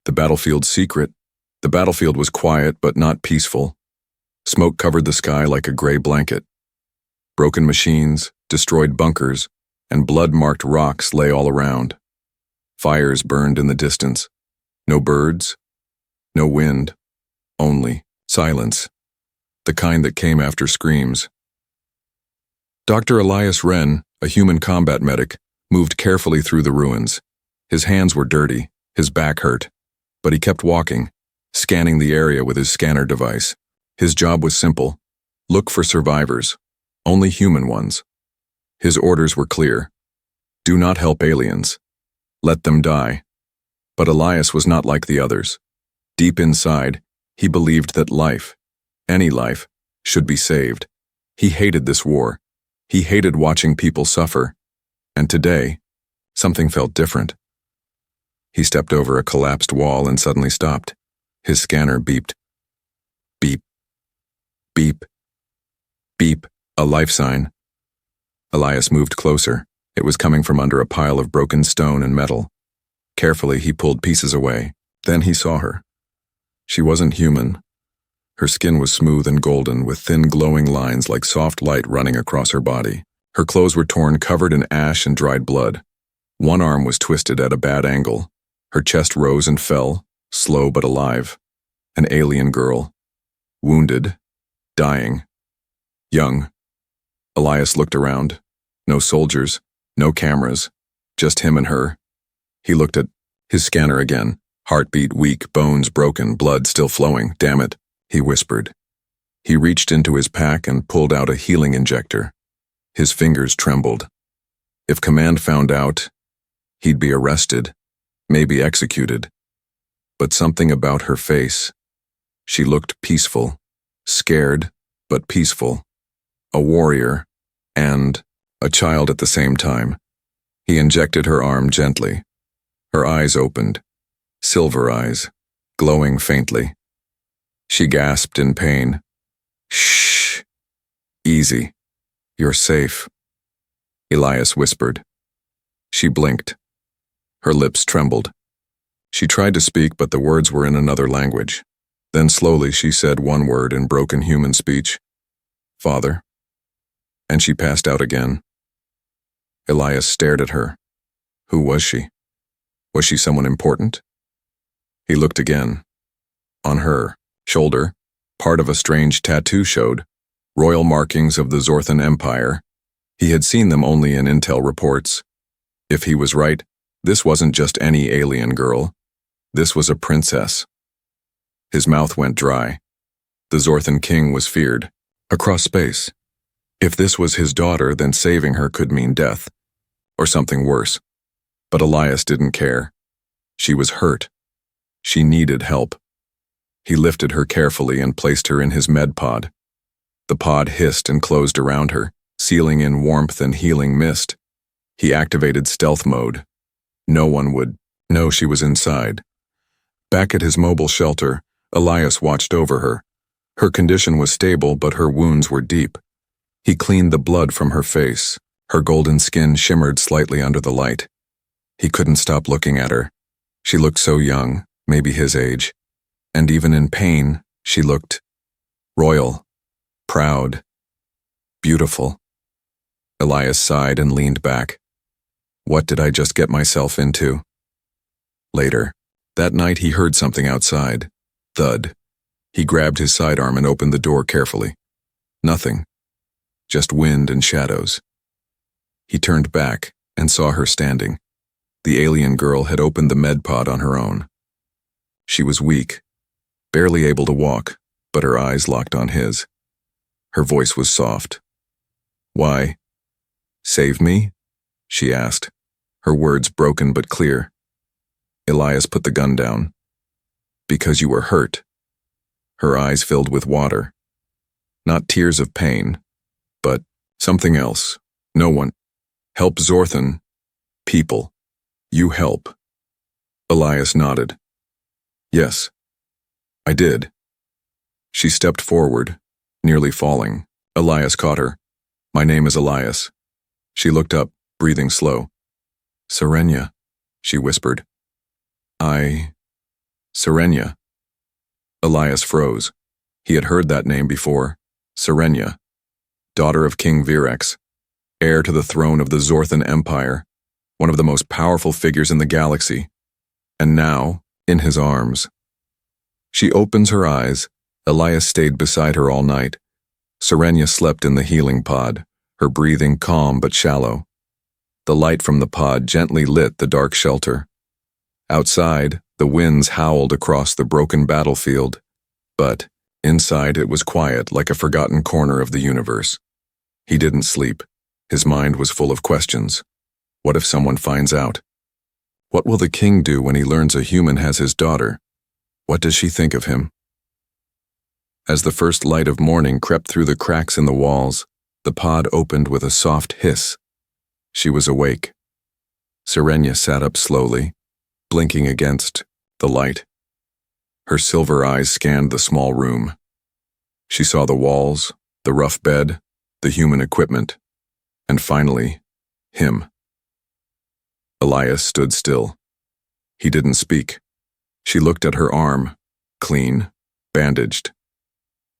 The battlefield's secret. The battlefield was quiet but not peaceful. Smoke covered the sky like a gray blanket. Broken machines, destroyed bunkers, and blood-marked rocks lay all around. Fires burned in the distance. No birds, no wind, only silence, the kind that came after screams. Dr. Elias Wren, a human combat medic, moved carefully through the ruins. His hands were dirty, his back hurt, but he kept walking, scanning the area with his scanner device. His job was simple: look for survivors, only human ones. His orders were clear: do not help aliens. Let them die. But Elias was not like the others. Deep inside, he believed that life, any life, should be saved. He hated this war. He hated watching people suffer. And today, something felt different. He stepped over a collapsed wall and suddenly stopped. His scanner beeped. Beep. Beep. Beep. A life sign. Elias moved closer. It was coming from under a pile of broken stone and metal. Carefully, he pulled pieces away. Then he saw her. She wasn't human. Her skin was smooth and golden, with thin glowing lines like soft light running across her body. Her clothes were torn, covered in ash and dried blood. One arm was twisted at a bad angle. Her chest rose and fell, slow but alive. An alien girl. Wounded. Dying. Young. Elias looked around. No soldiers. No cameras. Just him and her. He looked at his scanner again. Heartbeat weak, bones broken, blood still flowing. Damn it, he whispered. He reached into his pack and pulled out a healing injector. His fingers trembled. If command found out, he'd be arrested, maybe executed. But something about her face. She looked peaceful, scared, but peaceful. A warrior, and a child at the same time. He injected her arm gently. Her eyes opened, silver eyes, glowing faintly. She gasped in pain. Shh. Easy. You're safe, Elias whispered. She blinked. Her lips trembled. She tried to speak, but the words were in another language. Then slowly she said one word in broken human speech. Father. And she passed out again. Elias stared at her. Who was she? Was she someone important? He looked again. On her shoulder, part of a strange tattoo showed. Royal markings of the Zorthan Empire. He had seen them only in intel reports. If he was right, this wasn't just any alien girl. This was a princess. His mouth went dry. The Zorthan king was feared. Across space. If this was his daughter, then saving her could mean death. Or something worse. But Elias didn't care. She was hurt. She needed help. He lifted her carefully and placed her in his med pod. The pod hissed and closed around her, sealing in warmth and healing mist. He activated stealth mode. No one would know she was inside. Back at his mobile shelter, Elias watched over her. Her condition was stable, but her wounds were deep. He cleaned the blood from her face. Her golden skin shimmered slightly under the light. He couldn't stop looking at her. She looked so young, maybe his age. And even in pain, she looked royal, proud, beautiful. Elias sighed and leaned back. What did I just get myself into? Later, that night he heard something outside. Thud. He grabbed his sidearm and opened the door carefully. Nothing. Just wind and shadows. He turned back and saw her standing. The alien girl had opened the med pod on her own. She was weak, barely able to walk, but her eyes locked on his. Her voice was soft. Why? Save me? She asked, her words broken but clear. Elias put the gun down. Because you were hurt. Her eyes filled with water. Not tears of pain, but something else. No one. Help Zorthan. People. You help. Elias nodded. Yes. I did. She stepped forward, nearly falling. Elias caught her. My name is Elias. She looked up, breathing slow. Serenia, she whispered. Serenia. Elias froze. He had heard that name before. Serenia, daughter of King Virex, heir to the throne of the Zorthan Empire, one of the most powerful figures in the galaxy. And now, in his arms. She opens her eyes. Elias stayed beside her all night. Serenia slept in the healing pod, her breathing calm but shallow. The light from the pod gently lit the dark shelter. Outside, the winds howled across the broken battlefield, but inside it was quiet like a forgotten corner of the universe. He didn't sleep. His mind was full of questions. What if someone finds out? What will the king do when he learns a human has his daughter? What does she think of him? As the first light of morning crept through the cracks in the walls, the pod opened with a soft hiss. She was awake. Serenia sat up slowly, blinking against the light. Her silver eyes scanned the small room. She saw the walls, the rough bed, the human equipment, and finally, him. Elias stood still. He didn't speak. She looked at her arm, clean, bandaged.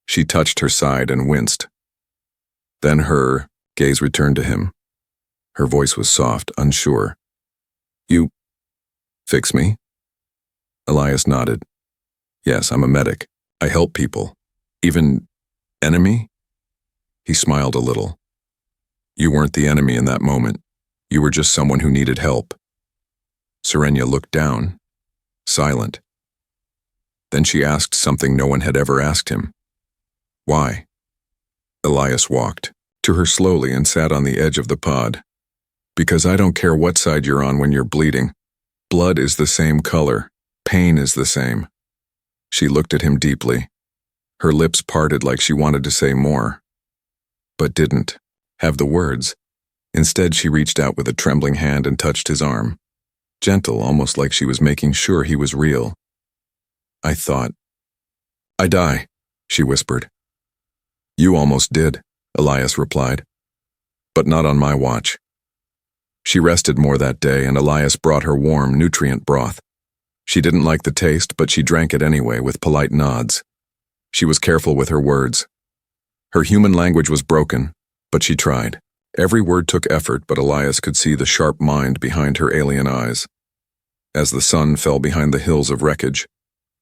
She touched her side and winced. Then her gaze returned to him. Her voice was soft, unsure. You fix me? Elias nodded. Yes, I'm a medic. I help people. Even enemy? He smiled a little. You weren't the enemy in that moment. You were just someone who needed help. Serenia looked down, silent. Then she asked something no one had ever asked him. Why? Elias walked to her slowly and sat on the edge of the pod. Because I don't care what side you're on when you're bleeding. Blood is the same color. Pain is the same. She looked at him deeply. Her lips parted like she wanted to say more, but didn't have the words. Instead, she reached out with a trembling hand and touched his arm. Gentle, almost like she was making sure he was real. I thought. I die, she whispered. You almost did, Elias replied. But not on my watch. She rested more that day, and Elias brought her warm, nutrient broth. She didn't like the taste, but she drank it anyway with polite nods. She was careful with her words. Her human language was broken, but she tried. Every word took effort, but Elias could see the sharp mind behind her alien eyes. As the sun fell behind the hills of wreckage,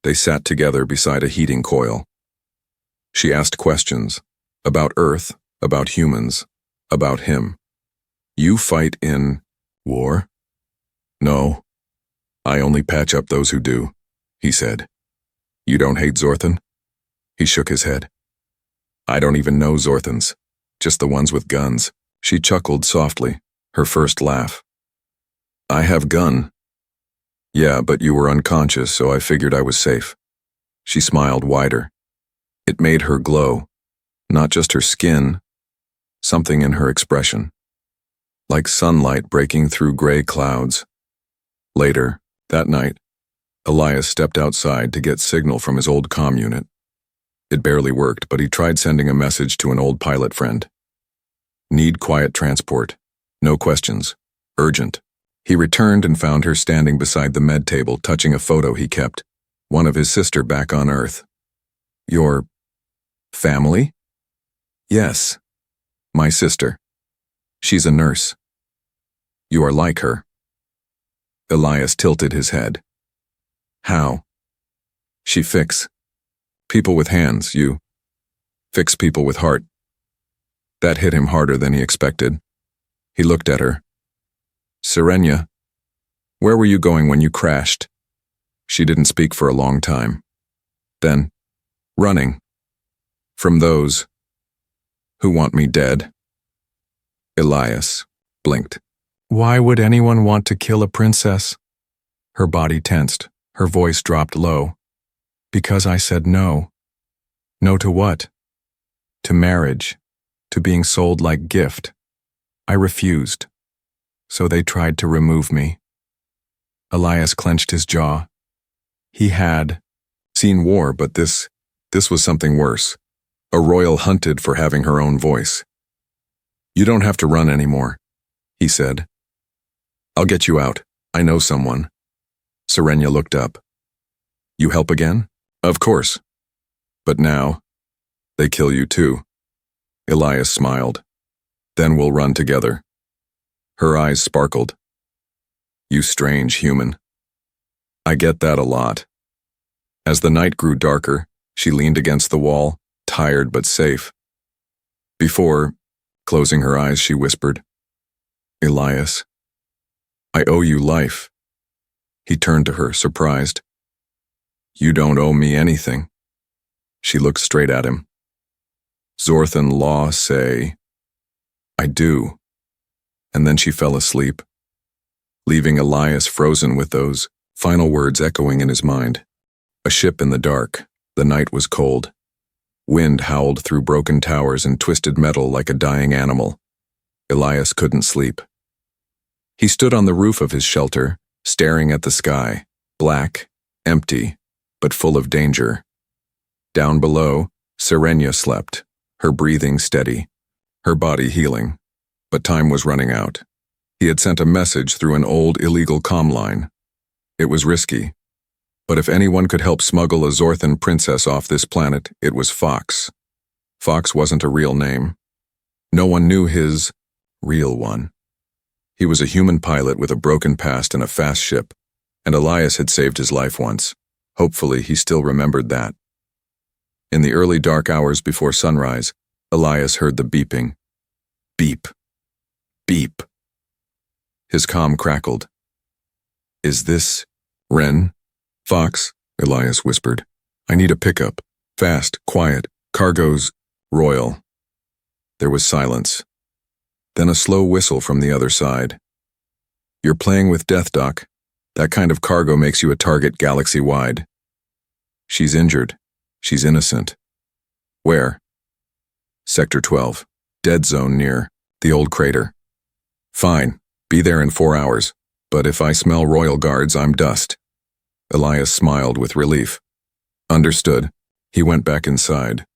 they sat together beside a heating coil. She asked questions about Earth, about humans, about him. You fight in war? No. I only patch up those who do, he said. You don't hate Zorthan? He shook his head. I don't even know Zorthans, just the ones with guns. She chuckled softly, her first laugh. I have gun. Yeah, but you were unconscious, so I figured I was safe. She smiled wider. It made her glow, not just her skin, something in her expression. Like sunlight breaking through gray clouds. Later, that night, Elias stepped outside to get signal from his old comm unit. It barely worked, but he tried sending a message to an old pilot friend. Need quiet transport. No questions. Urgent. He returned and found her standing beside the med table, touching a photo he kept, one of his sister back on Earth. Your family? Yes. My sister. She's a nurse. You are like her. Elias tilted his head. How? She fix people with hands, you fix people with heart. That hit him harder than he expected. He looked at her. Serenia, where were you going when you crashed? She didn't speak for a long time. Then, running. From those who want me dead. Elias blinked. Why would anyone want to kill a princess? Her body tensed. Her voice dropped low. Because I said no. No to what? To marriage. To being sold like gift. I refused. So they tried to remove me. Elias clenched his jaw. He had seen war, but this was something worse. A royal hunted for having her own voice. You don't have to run anymore, he said. I'll get you out. I know someone. Serenia looked up. You help again? Of course. But now, they kill you too. Elias smiled. Then we'll run together. Her eyes sparkled. You strange human. I get that a lot. As the night grew darker, she leaned against the wall, tired but safe. Before, closing her eyes, she whispered, Elias, I owe you life. He turned to her, surprised. You don't owe me anything. She looked straight at him. Zorthan law say, I do. And then she fell asleep, leaving Elias frozen with those final words echoing in his mind. A ship in the dark. The night was cold. Wind howled through broken towers and twisted metal like a dying animal. Elias couldn't sleep. He stood on the roof of his shelter, staring at the sky, black, empty, but full of danger. Down below, Serenia slept, her breathing steady, her body healing. But time was running out. He had sent a message through an old illegal comm line. It was risky. But if anyone could help smuggle a Zorthan princess off this planet, it was Fox. Fox wasn't a real name. No one knew his real one. He was a human pilot with a broken past and a fast ship, and Elias had saved his life once. Hopefully, he still remembered that. In the early dark hours before sunrise, Elias heard the beeping. Beep. Beep. His comm crackled. Is this Ren? Fox, Elias whispered. I need a pickup. Fast, quiet, cargo's royal. There was silence. Then a slow whistle from the other side. You're playing with death, Doc. That kind of cargo makes you a target galaxy-wide. She's injured. She's innocent. Where? Sector 12. Dead zone near the old crater. Fine. Be there in 4 hours. But if I smell royal guards, I'm dust. Elias smiled with relief. Understood. He went back inside.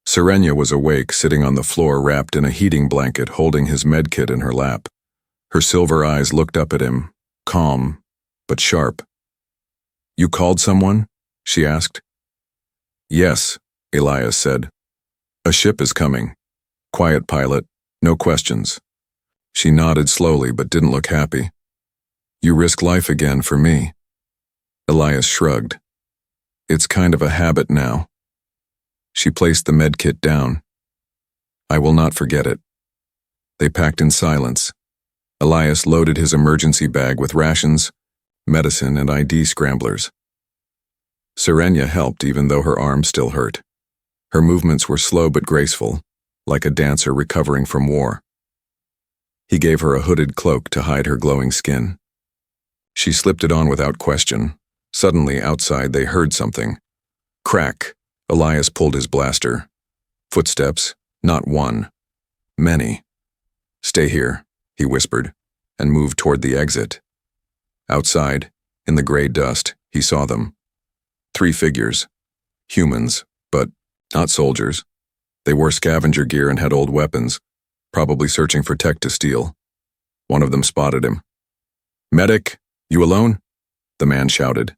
Serenia was awake, sitting on the floor wrapped in a heating blanket, holding his medkit in her lap. Her silver eyes looked up at him, calm, but sharp. You called someone? She asked. Yes, Elias said. A ship is coming. Quiet pilot, no questions. She nodded slowly but didn't look happy. You risk life again for me. Elias shrugged. It's kind of a habit now. She placed the medkit down. I will not forget it. They packed in silence. Elias loaded his emergency bag with rations, medicine, and ID scramblers. Serenia helped even though her arm still hurt. Her movements were slow but graceful, like a dancer recovering from war. He gave her a hooded cloak to hide her glowing skin. She slipped it on without question. Suddenly, outside, they heard something. Crack. Elias pulled his blaster. Footsteps, not one. Many. Stay here, he whispered, and moved toward the exit. Outside, in the gray dust, he saw them. 3 figures. Humans, but not soldiers. They wore scavenger gear and had old weapons, probably searching for tech to steal. One of them spotted him. Medic, you alone? The man shouted.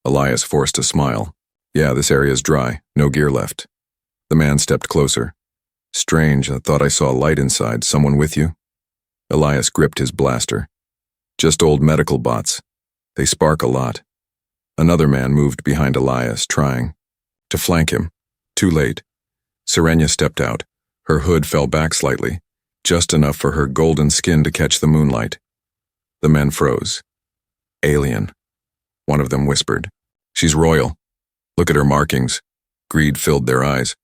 Elias forced a smile. Yeah, this area's dry, no gear left. The man stepped closer. Strange, I thought I saw a light inside. Someone with you? Elias gripped his blaster. Just old medical bots. They spark a lot. Another man moved behind Elias, trying to flank him. Too late. Serenia stepped out. Her hood fell back slightly, just enough for her golden skin to catch the moonlight. The men froze. Alien. One of them whispered. She's royal. Look at her markings. Greed filled their eyes.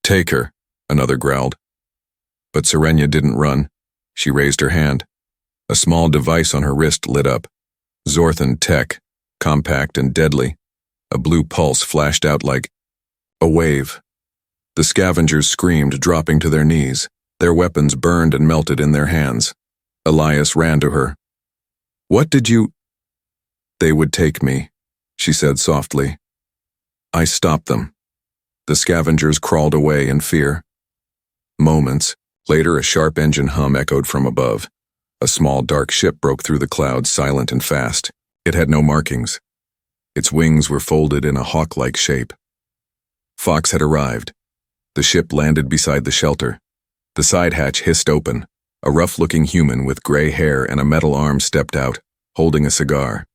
Take her, another growled. But Serenia didn't run. She raised her hand. A small device on her wrist lit up. Zorthan tech, compact and deadly. A blue pulse flashed out like a wave. The scavengers screamed, dropping to their knees. Their weapons burned and melted in their hands. Elias ran to her. What did you... They would take me, she said softly. I stopped them. The scavengers crawled away in fear. Moments later, a sharp engine hum echoed from above. A small dark ship broke through the clouds, silent and fast. It had no markings. Its wings were folded in a hawk-like shape. Fox had arrived. The ship landed beside the shelter. The side hatch hissed open. A rough-looking human with gray hair and a metal arm stepped out, holding a cigar.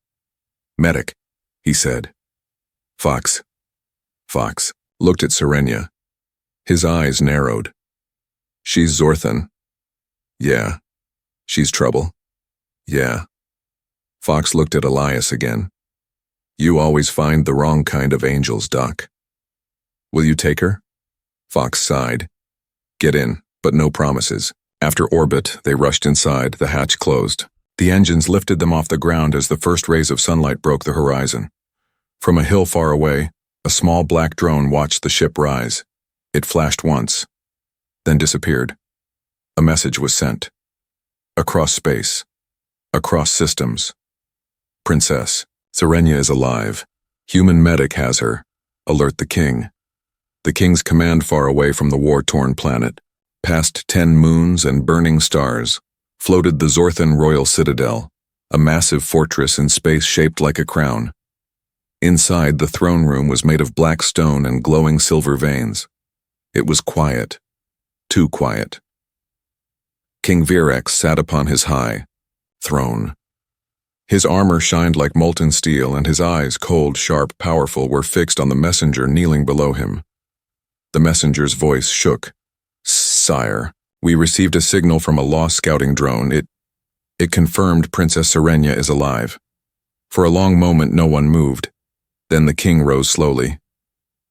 "Medic," he said. Fox looked at Serenia. His eyes narrowed. "She's Zorthan." "Yeah." "She's trouble." "Yeah." Fox looked at Elias again. "You always find the wrong kind of angels, Doc." "Will you take her?" Fox sighed. "Get in, but no promises." After orbit, they rushed inside, the hatch closed. The engines lifted them off the ground as the first rays of sunlight broke the horizon. From a hill far away, a small black drone watched the ship rise. It flashed once, then disappeared. A message was sent. Across space. Across systems. "Princess, Serenia is alive. Human medic has her. Alert the king." The king's command far away from the war-torn planet. Past 10 moons and burning stars, floated the Zorthan Royal Citadel, a massive fortress in space shaped like a crown. Inside, the throne room was made of black stone and glowing silver veins. It was quiet. Too quiet. King Virex sat upon his high throne. His armor shined like molten steel, and his eyes, cold, sharp, powerful, were fixed on the messenger kneeling below him. The messenger's voice shook. "Sire, we received a signal from a lost scouting drone. It confirmed Princess Serenia is alive." For a long moment no one moved. Then the king rose slowly.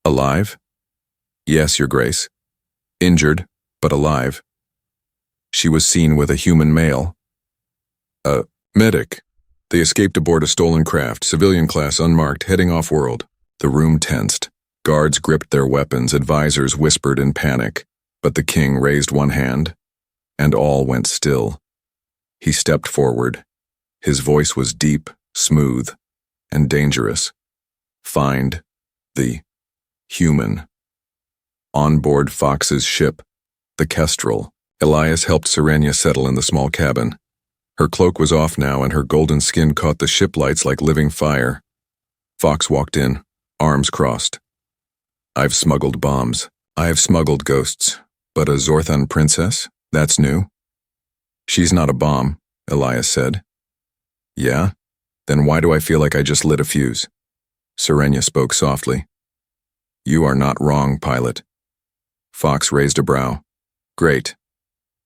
"Alive?" "Yes, Your Grace. Injured, but alive." "She was seen with a human male." "A medic. They escaped aboard a stolen craft, civilian class unmarked, heading off-world." The room tensed. Guards gripped their weapons, advisors whispered in panic. But the king raised one hand, and all went still. He stepped forward. His voice was deep, smooth, and dangerous. "Find the human." On board Fox's ship, the Kestrel, Elias helped Serenia settle in the small cabin. Her cloak was off now, and her golden skin caught the ship lights like living fire. Fox walked in, arms crossed. "I've smuggled bombs. I have smuggled ghosts. But a Zorthan princess? That's new." "She's not a bomb," Elias said. "Yeah? Then why do I feel like I just lit a fuse?" Serenia spoke softly. "You are not wrong, pilot." Fox raised a brow. "Great.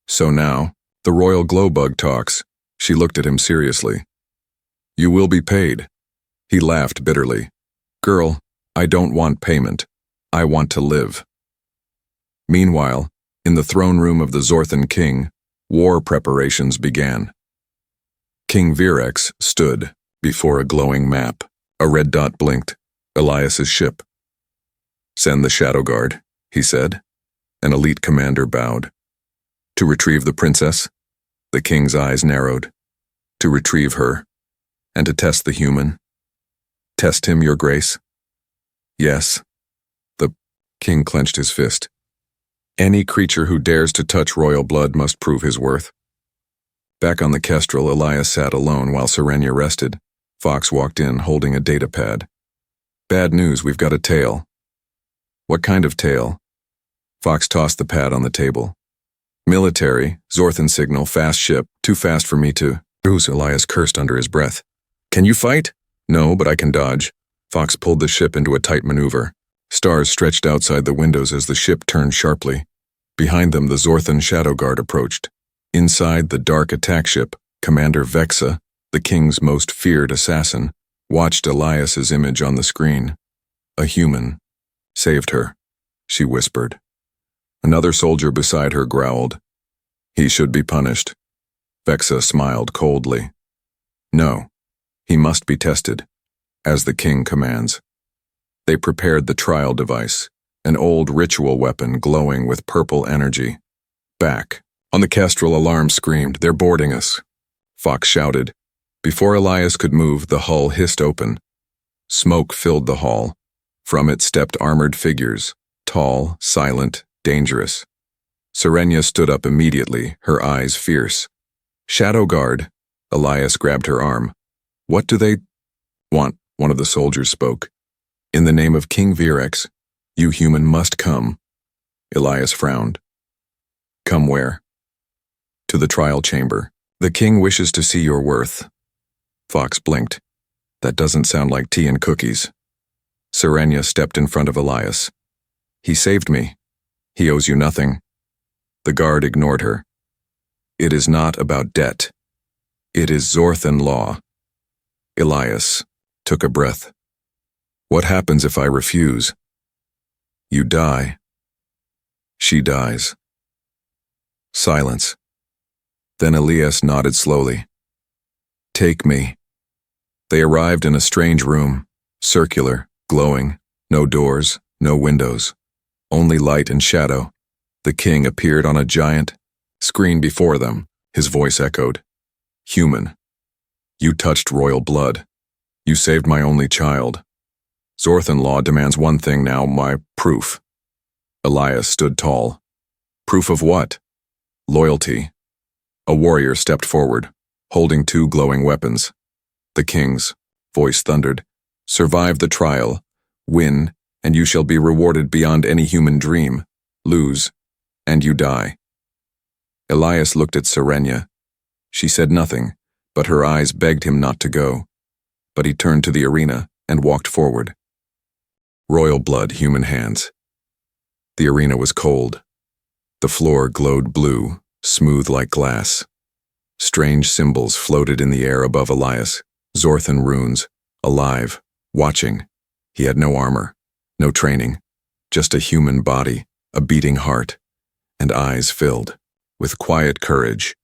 So now, the royal glowbug talks." She looked at him seriously. "You will be paid." He laughed bitterly. "Girl, I don't want payment. I want to live." Meanwhile, in the throne room of the Zorthan king, war preparations began. King Virex stood before a glowing map. A red dot blinked. Elias's ship. "Send the Shadow Guard," he said. An elite commander bowed. "To retrieve the princess?" The king's eyes narrowed. "To retrieve her, and to test the human." "Test him, Your Grace?" "Yes." The king clenched his fist. "Any creature who dares to touch royal blood must prove his worth." Back on the Kestrel, Elias sat alone while Serenia rested. Fox walked in, holding a data pad. "Bad news, we've got a tail." "What kind of tail?" Fox tossed the pad on the table. "Military, Zorthan signal, fast ship, too fast for me to..." Bruce, Elias cursed under his breath. "Can you fight?" "No, but I can dodge." Fox pulled the ship into a tight maneuver. Stars stretched outside the windows as the ship turned sharply. Behind them, the Zorthan Shadow Guard approached. Inside the dark attack ship, Commander Vexa, the king's most feared assassin, watched Elias's image on the screen. "A human. Saved her," she whispered. Another soldier beside her growled. "He should be punished." Vexa smiled coldly. "No, he must be tested, as the king commands." They prepared the trial device, an old ritual weapon glowing with purple energy. Back. On the Kestrel, alarm screamed, "They're boarding us." Fox shouted. Before Elias could move, the hull hissed open. Smoke filled the hall. From it stepped armored figures, tall, silent, dangerous. Serenia stood up immediately, her eyes fierce. "Shadow Guard." Elias grabbed her arm. "What do they want?" one of the soldiers spoke. In the name of King Virex, you human must come. Elias frowned. Come where? To the trial chamber. The king wishes to see your worth. Fox blinked. That doesn't sound like tea and cookies. Serenia stepped in front of Elias. He saved me. He owes you nothing. The guard ignored her. It is not about debt. It is Zorthan law. Elias took a breath. What happens if I refuse? You die. She dies. Silence. Then Elias nodded slowly. Take me. They arrived in a strange room, circular, glowing, no doors, no windows, only light and shadow. The king appeared on a giant screen before them. His voice echoed. Human. You touched royal blood. You saved my only child. Zorthan law demands one thing now, my proof. Elias stood tall. Proof of what? Loyalty. A warrior stepped forward, holding two glowing weapons. The king's voice thundered. Survive the trial, win, and you shall be rewarded beyond any human dream. Lose, and you die. Elias looked at Serenia. She said nothing, but her eyes begged him not to go. But he turned to the arena and walked forward. Royal blood, human hands. The arena was cold. The floor glowed blue, smooth like glass. Strange symbols floated in the air above Elias. Zorthan runes, alive, watching. He had no armor, no training, just a human body, a beating heart, and eyes filled with quiet courage.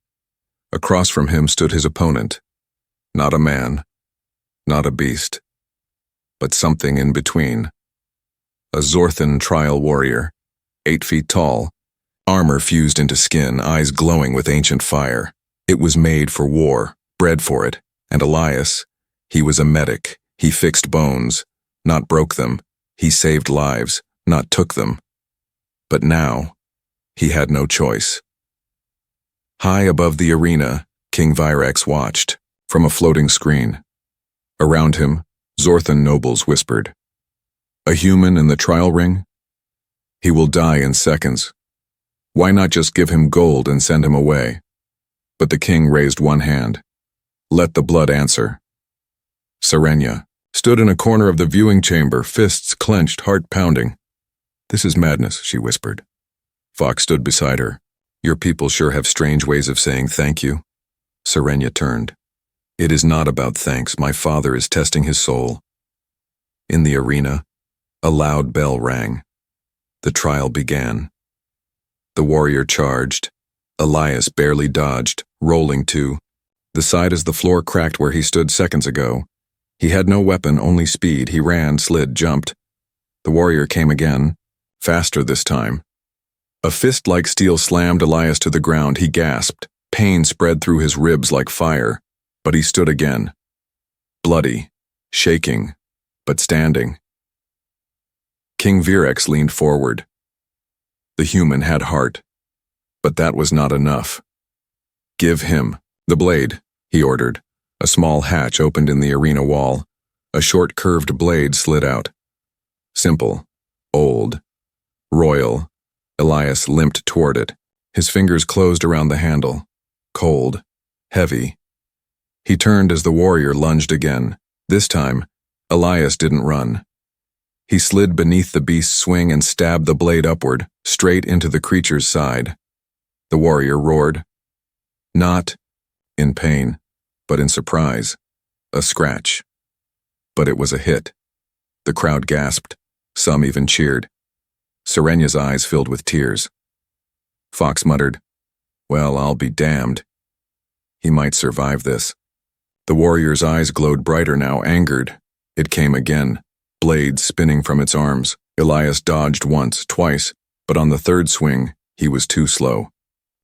Across from him stood his opponent. Not a man, not a beast, but something in between. A Zorthan trial warrior, 8 feet tall, armor fused into skin, eyes glowing with ancient fire. It was made for war, bred for it, and Elias, he was a medic. He fixed bones, not broke them. He saved lives, not took them. But now, he had no choice. High above the arena, King Virex watched, from a floating screen. Around him, Zorthan nobles whispered. A human in the trial ring? He will die in seconds. Why not just give him gold and send him away? But the king raised one hand. Let the blood answer. Serenia stood in a corner of the viewing chamber, fists clenched, heart pounding. This is madness, she whispered. Fox stood beside her. Your people sure have strange ways of saying thank you. Serenia turned. It is not about thanks. My father is testing his soul. In the arena, a loud bell rang. The trial began. The warrior charged. Elias barely dodged, rolling to the side as the floor cracked where he stood seconds ago. He had no weapon, only speed. He ran, slid, jumped. The warrior came again, faster this time. A fist like steel slammed Elias to the ground. He gasped. Pain spread through his ribs like fire, but he stood again. Bloody, shaking, but standing. King Virex leaned forward. The human had heart, but that was not enough. Give him the blade, he ordered. A small hatch opened in the arena wall. A short curved blade slid out. Simple, old, royal. Elias limped toward it. His fingers closed around the handle. Cold, heavy. He turned as the warrior lunged again. This time, Elias didn't run. He slid beneath the beast's swing and stabbed the blade upward, straight into the creature's side. The warrior roared. Not in pain, but in surprise. A scratch. But it was a hit. The crowd gasped. Some even cheered. Serenia's eyes filled with tears. Fox muttered, Well, I'll be damned. He might survive this. The warrior's eyes glowed brighter now, angered. It came again, blades spinning from its arms. Elias dodged once, twice, but on the third swing, he was too slow.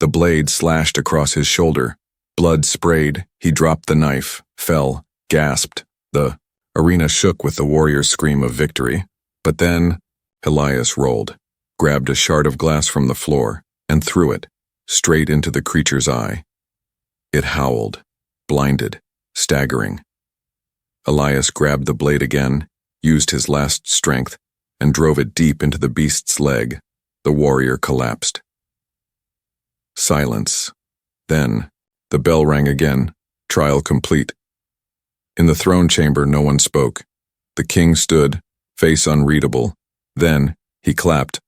The blade slashed across his shoulder. Blood sprayed. He dropped the knife, fell, gasped. The arena shook with the warrior's scream of victory. But then, Elias rolled, grabbed a shard of glass from the floor, and threw it, straight into the creature's eye. It howled, blinded, staggering. Elias grabbed the blade again, used his last strength, and drove it deep into the beast's leg. The warrior collapsed. Silence. Then, the bell rang again, trial complete. In the throne chamber, no one spoke. The king stood, face unreadable. Then, he clapped.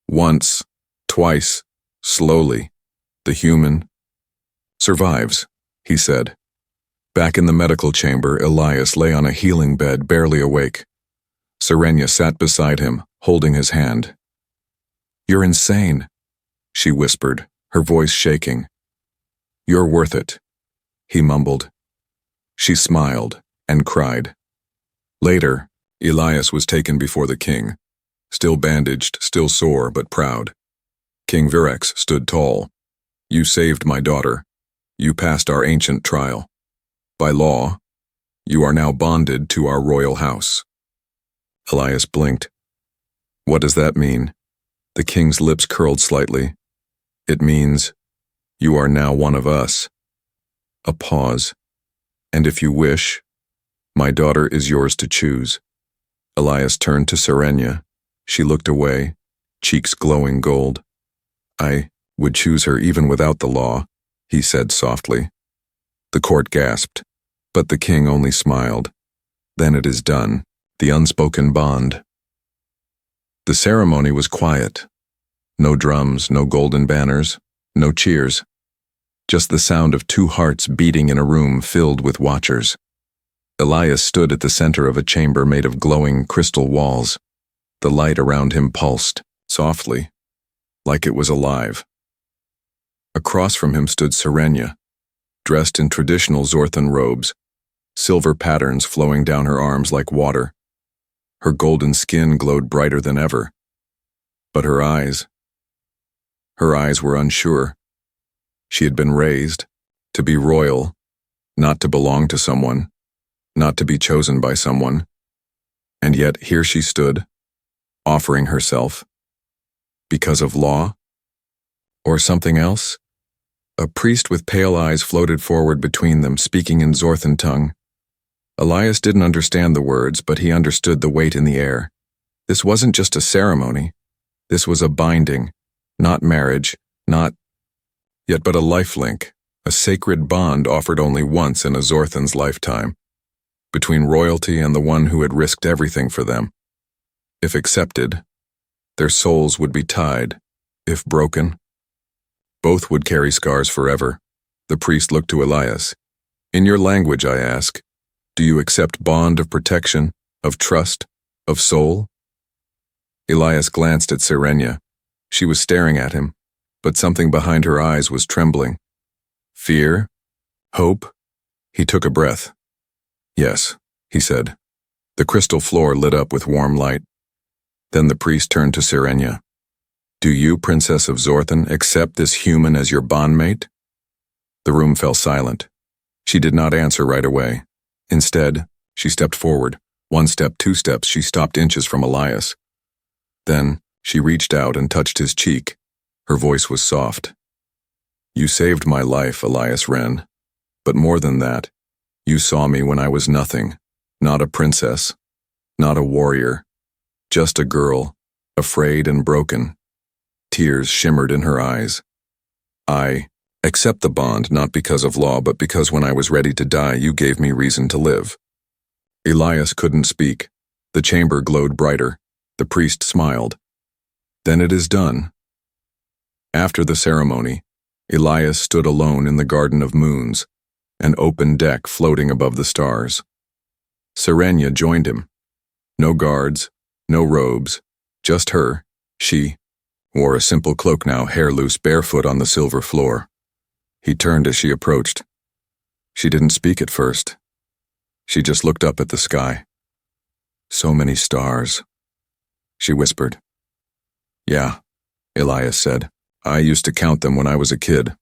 Once, twice, slowly. The human survives, he said. Back in the medical chamber, Elias lay on a healing bed, barely awake. Serenia sat beside him, holding his hand. "You're insane," she whispered, her voice shaking. "You're worth it," he mumbled. She smiled and cried. Later, Elias was taken before the king, still bandaged, still sore, but proud. King Virex stood tall. "You saved my daughter. You passed our ancient trial. By law, you are now bonded to our royal house." Elias blinked. "What does that mean?" The king's lips curled slightly. "It means you are now one of us." A pause. "And if you wish, my daughter is yours to choose." Elias turned to Serenia. She looked away, cheeks glowing gold. "I would choose her even without the law," he said softly. The court gasped, but the king only smiled. "Then it is done, the unspoken bond." The ceremony was quiet. No drums, no golden banners, no cheers. Just the sound of two hearts beating in a room filled with watchers. Elias stood at the center of a chamber made of glowing crystal walls. The light around him pulsed, softly, like it was alive. Across from him stood Serenia, dressed in traditional Zorthan robes, silver patterns flowing down her arms like water. Her golden skin glowed brighter than ever. But her eyes were unsure. She had been raised to be royal, not to belong to someone, not to be chosen by someone. And yet here she stood, offering herself. Because of law? Or something else? A priest with pale eyes floated forward between them, speaking in Zorthan tongue. Elias didn't understand the words, but he understood the weight in the air. This wasn't just a ceremony. This was a binding, not marriage, not yet but a lifelink, a sacred bond offered only once in a Zorthan's lifetime, between royalty and the one who had risked everything for them. If accepted, their souls would be tied. If broken, both would carry scars forever. The priest looked to Elias. "In your language, I ask, do you accept bond of protection, of trust, of soul?" Elias glanced at Serenia. She was staring at him, but something behind her eyes was trembling. Fear? Hope? He took a breath. "Yes," he said. The crystal floor lit up with warm light. Then the priest turned to Serenia. "Do you, Princess of Zorthan, accept this human as your bondmate?" The room fell silent. She did not answer right away. Instead, she stepped forward. 1 step, 2 steps, she stopped inches from Elias. Then, she reached out and touched his cheek. Her voice was soft. "You saved my life, Elias Wren. But more than that, you saw me when I was nothing. Not a princess. Not a warrior. Just a girl, afraid and broken." Tears shimmered in her eyes. "I accept the bond not because of law, but because when I was ready to die, you gave me reason to live." Elias couldn't speak. The chamber glowed brighter. The priest smiled. "Then it is done." After the ceremony, Elias stood alone in the Garden of Moons, an open deck floating above the stars. Serenia joined him. No guards, no robes, just her. She wore a simple cloak now, hair loose, barefoot on the silver floor. He turned as she approached. She didn't speak at first. She just looked up at the sky. "So many stars," she whispered. "Yeah," Elias said. "I used to count them when I was a kid.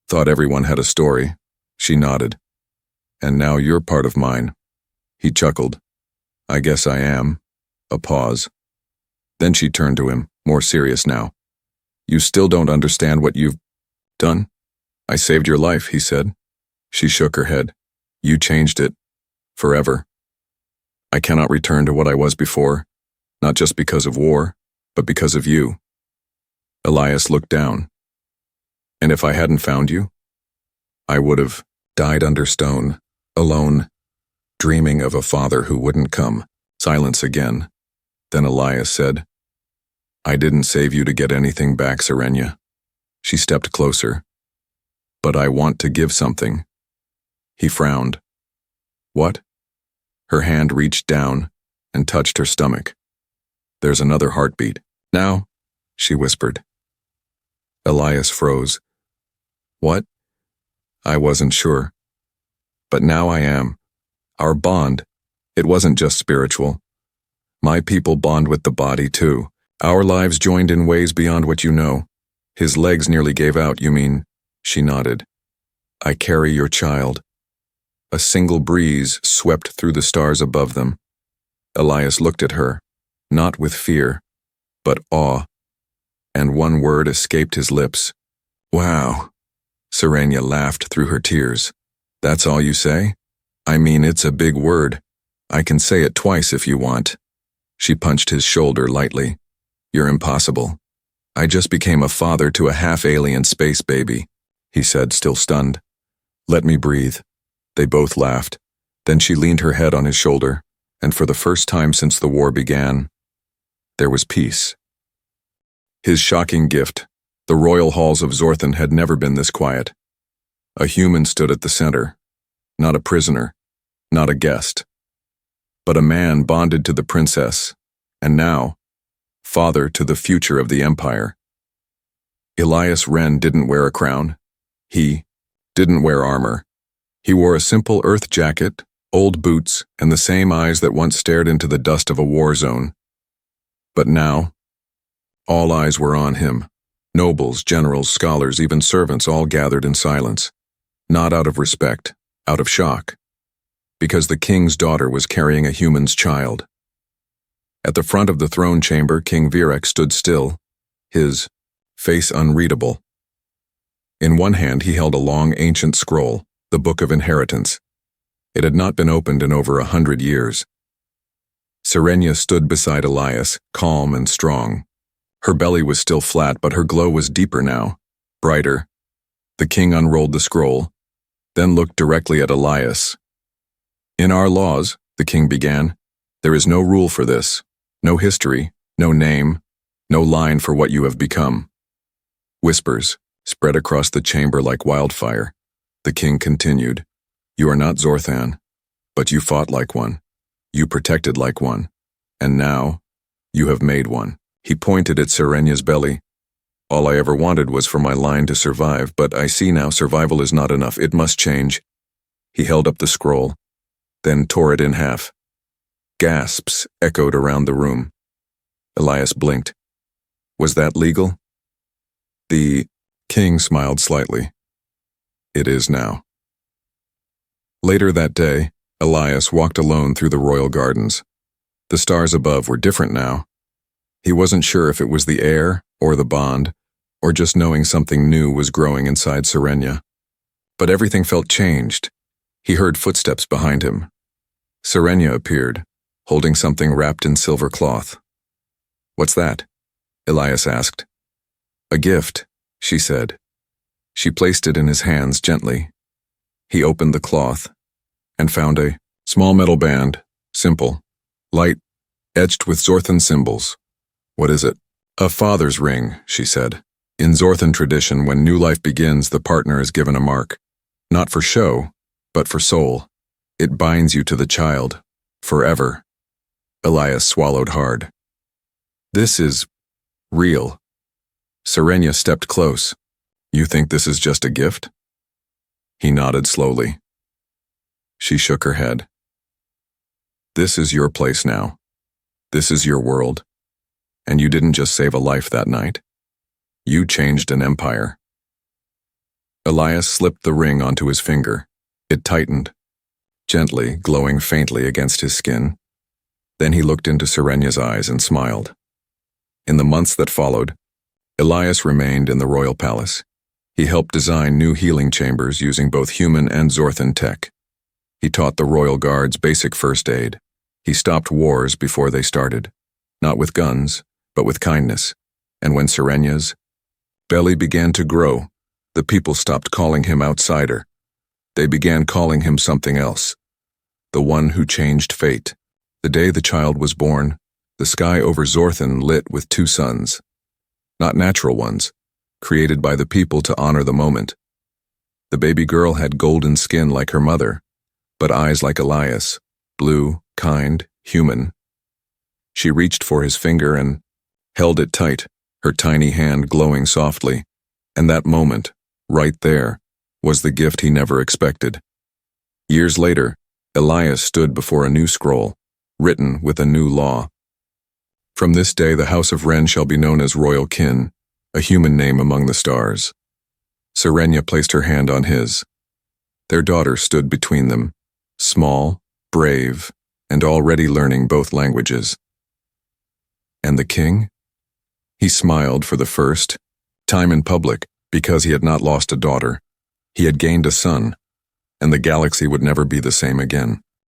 Thought everyone had a story." She nodded. "And now you're part of mine." He chuckled. "I guess I am." A pause. Then she turned to him, more serious now. "You still don't understand what you've done?" "I saved your life," he said. She shook her head. "You changed it. Forever." I cannot return to what I was before, not just because of war, but because of you. Elias looked down. And if I hadn't found you, I would have died under stone, alone, dreaming of a father who wouldn't come. Silence again. Then Elias said, I didn't save you to get anything back, Serenia. She stepped closer. But I want to give something. He frowned. What? Her hand reached down and touched her stomach. There's another heartbeat. Now, she whispered. Elias froze. What? I wasn't sure. But now I am. Our bond, it wasn't just spiritual. My people bond with the body too. Our lives joined in ways beyond what you know. His legs nearly gave out, you mean? She nodded. I carry your child. A single breeze swept through the stars above them. Elias looked at her, not with fear, but awe, and one word escaped his lips. Wow. Serenia laughed through her tears. That's all you say? I mean, it's a big word. I can say it twice if you want. She punched his shoulder lightly. You're impossible. I just became a father to a half-alien space baby, he said, still stunned. Let me breathe. They both laughed. Then she leaned her head on his shoulder, and for the first time since the war began, there was peace. His shocking gift, the royal halls of Zorthan, had never been this quiet. A human stood at the center, not a prisoner, not a guest, but a man bonded to the princess, and now, father to the future of the empire. Elias Wren didn't wear a crown. He didn't wear armor. He wore a simple earth jacket, old boots, and the same eyes that once stared into the dust of a war zone. But now, all eyes were on him. Nobles, generals, scholars, even servants all gathered in silence. Not out of respect, out of shock. Because the king's daughter was carrying a human's child. At the front of the throne chamber, King Virek stood still, his face unreadable. In one hand he held a long ancient scroll, the Book of Inheritance. It had not been opened in over 100 years. Serenia stood beside Elias, calm and strong. Her belly was still flat, but her glow was deeper now, brighter. The king unrolled the scroll, then looked directly at Elias. In our laws, the king began, there is no rule for this, no history, no name, no line for what you have become. Whispers spread across the chamber like wildfire. The king continued, you are not Zorthan, but you fought like one. You protected like one. And now, you have made one. He pointed at Serenia's belly. All I ever wanted was for my line to survive, but I see now survival is not enough. It must change. He held up the scroll, then tore it in half. Gasps echoed around the room. Elias blinked. Was that legal? The king smiled slightly. It is now. Later that day, Elias walked alone through the royal gardens. The stars above were different now. He wasn't sure if it was the air, or the bond, or just knowing something new was growing inside Serenia. But everything felt changed. He heard footsteps behind him. Serenia appeared, holding something wrapped in silver cloth. What's that? Elias asked. A gift, she said. She placed it in his hands gently. He opened the cloth and found a small metal band, simple, light, etched with Zorthan symbols. What is it? A father's ring, she said. In Zorthan tradition, when new life begins, the partner is given a mark. Not for show, but for soul. It binds you to the child, forever. Elias swallowed hard. This is real. Serenia stepped close. You think this is just a gift? He nodded slowly. She shook her head. This is your place now. This is your world. And you didn't just save a life that night. You changed an empire. Elias slipped the ring onto his finger. It tightened, gently, glowing faintly against his skin. Then he looked into Serenia's eyes and smiled. In the months that followed, Elias remained in the royal palace. He helped design new healing chambers using both human and Zorthan tech. He taught the royal guards basic first aid, He stopped wars before they started, not with guns, but with kindness. And when Serenya's belly began to grow, the people stopped calling him outsider. They began calling him something else. The one who changed fate. The day the child was born, the sky over Zorthan lit with two suns. Not natural ones, created by the people to honor the moment. The baby girl had golden skin like her mother, but eyes like Elias, blue, kind, human. She reached for his finger and held it tight, her tiny hand glowing softly. And that moment, right there, was the gift he never expected. Years later, Elias stood before a new scroll, written with a new law. From this day the House of Ren shall be known as Royal Kin, a human name among the stars. Serenya placed her hand on his. Their daughter stood between them, small, brave, and already learning both languages. And the king? He smiled for the first time in public because he had not lost a daughter. He had gained a son, and the galaxy would never be the same again.